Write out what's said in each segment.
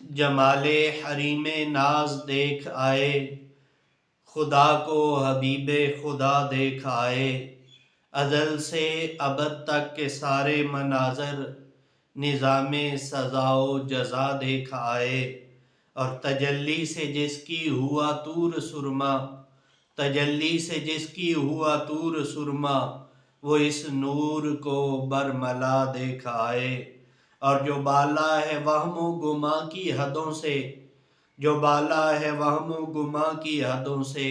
جمال حریم ناز دیکھ آئے، خدا کو حبیب خدا دیکھ آئے، ازل سے ابد تک کے سارے مناظر نظام سزا و جزا دیکھ آئے، اور تجلی سے جس کی ہوا طور سرما، تجلی سے جس کی ہوا طور سرما، وہ اس نور کو برملا دیکھ آئے، اور جو بالا ہے وہم و گما کی حدوں سے، جو بالا ہے وہم و گما کی حدوں سے،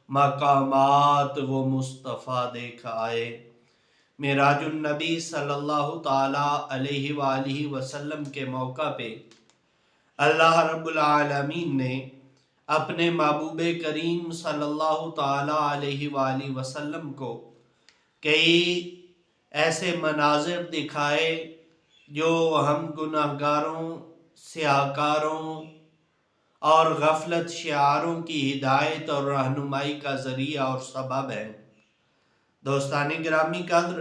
مقامات وہ مصطفیٰ دیکھ آئے۔ معراج النبی صلی اللہ تعالیٰ علیہ وآلہ وسلم کے موقع پہ اللہ رب العالمین نے اپنے محبوب کریم صلی اللہ تعالیٰ علیہ وآلہ وسلم کو کئی ایسے مناظر دکھائے جو ہم گناہگاروں، سیاہکاروں اور غفلت شعاروں کی ہدایت اور رہنمائی کا ذریعہ اور سبب ہے۔ دوستان گرامی قدر،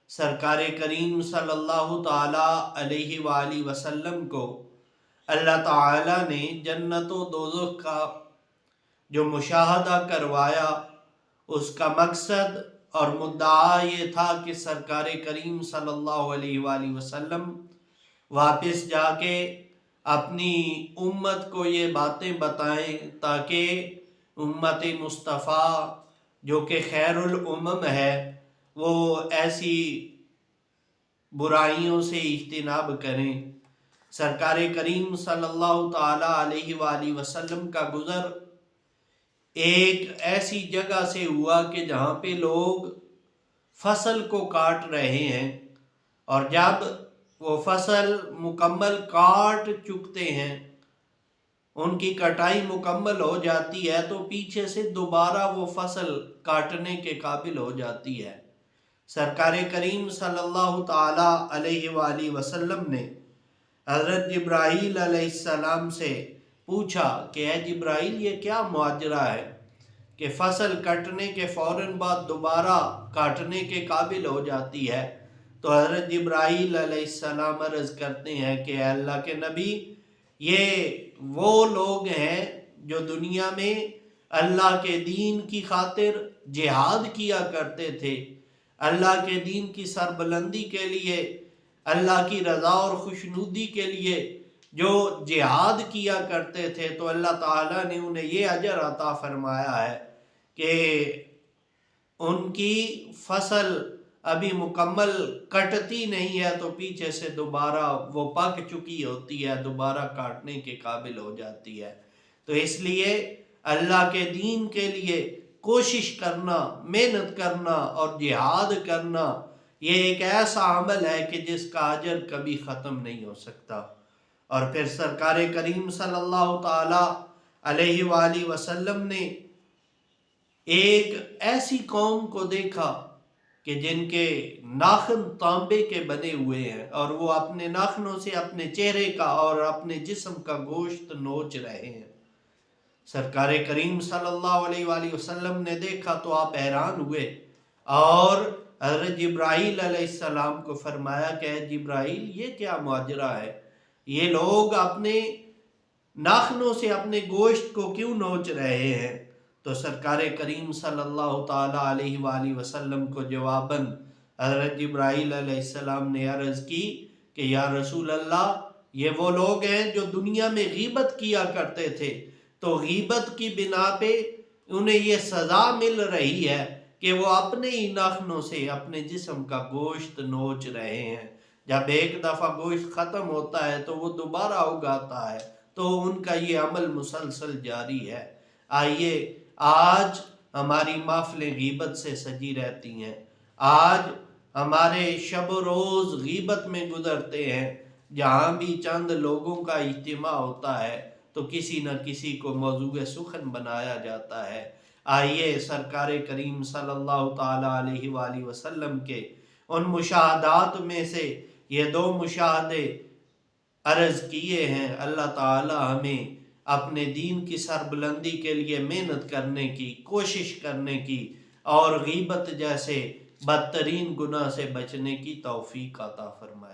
سرکار کریم صلی اللہ تعالیٰ علیہ وآلہ وسلم کو اللہ تعالیٰ نے جنت و دوزخ کا جو مشاہدہ کروایا، اس کا مقصد اور مدعا یہ تھا کہ سرکار کریم صلی اللہ علیہ وآلہ وسلم واپس جا کے اپنی امت کو یہ باتیں بتائیں تاکہ امت مصطفیٰ جو کہ خیر الامم ہے وہ ایسی برائیوں سے اجتناب کریں۔ سرکار کریم صلی اللہ تعالیٰ علیہ وآلہ وسلم کا گزر ایک ایسی جگہ سے ہوا کہ جہاں پہ لوگ فصل کو کاٹ رہے ہیں، اور جب وہ فصل مکمل کاٹ چکتے ہیں، ان کی کٹائی مکمل ہو جاتی ہے، تو پیچھے سے دوبارہ وہ فصل کاٹنے کے قابل ہو جاتی ہے۔ سرکار کریم صلی اللہ تعالیٰ علیہ وآلہ وسلم نے حضرت جبرائیل علیہ السلام سے پوچھا کہ اے جبرائیل، یہ کیا ماجرا ہے کہ فصل کٹنے کے فوراً بعد دوبارہ کاٹنے کے قابل ہو جاتی ہے؟ تو حضرت جبرائیل علیہ السلام عرض کرتے ہیں کہ اے اللہ کے نبی، یہ وہ لوگ ہیں جو دنیا میں اللہ کے دین کی خاطر جہاد کیا کرتے تھے، اللہ کے دین کی سربلندی کے لیے، اللہ کی رضا اور خوشنودی کے لیے جو جہاد کیا کرتے تھے، تو اللہ تعالیٰ نے انہیں یہ اجر عطا فرمایا ہے کہ ان کی فصل ابھی مکمل کٹتی نہیں ہے تو پیچھے سے دوبارہ وہ پک چکی ہوتی ہے، دوبارہ کاٹنے کے قابل ہو جاتی ہے۔ تو اس لیے اللہ کے دین کے لیے کوشش کرنا، محنت کرنا اور جہاد کرنا، یہ ایک ایسا عمل ہے کہ جس کا اجر کبھی ختم نہیں ہو سکتا۔ اور پھر سرکار کریم صلی اللہ تعالیٰ علیہ وآلہ وسلم نے ایک ایسی قوم کو دیکھا کہ جن کے ناخن تانبے کے بنے ہوئے ہیں، اور وہ اپنے ناخنوں سے اپنے چہرے کا اور اپنے جسم کا گوشت نوچ رہے ہیں۔ سرکار کریم صلی اللہ علیہ وآلہ وسلم نے دیکھا تو آپ حیران ہوئے، اور حضرت جبرائیل علیہ السلام کو فرمایا کہ اے جبرائیل، یہ کیا ماجرا ہے؟ یہ لوگ اپنے ناخنوں سے اپنے گوشت کو کیوں نوچ رہے ہیں؟ تو سرکار کریم صلی اللہ تعالیٰ علیہ وآلہ وسلم کو جواباً حضرت جبرائیل علیہ السلام نے عرض کی کہ یا رسول اللہ، یہ وہ لوگ ہیں جو دنیا میں غیبت کیا کرتے تھے، تو غیبت کی بنا پہ انہیں یہ سزا مل رہی ہے کہ وہ اپنے ہی ناخنوں سے اپنے جسم کا گوشت نوچ رہے ہیں۔ جب ایک دفعہ گوشت ختم ہوتا ہے تو وہ دوبارہ اگاتا ہے، تو ان کا یہ عمل مسلسل جاری ہے۔ آئیے، آج ہماری محفلیں غیبت سے سجی رہتی ہیں، آج ہمارے شب و روز غیبت میں گزرتے ہیں، جہاں بھی چند لوگوں کا اجتماع ہوتا ہے تو کسی نہ کسی کو موضوع سخن بنایا جاتا ہے۔ آئیے سرکار کریم صلی اللہ تعالیٰ علیہ وآلہ وسلم کے ان مشاہدات میں سے یہ دو مشاہدے عرض کیے ہیں۔ اللہ تعالیٰ ہمیں اپنے دین کی سربلندی کے لیے محنت کرنے کی، کوشش کرنے کی، اور غیبت جیسے بدترین گناہ سے بچنے کی توفیق عطا فرمائے۔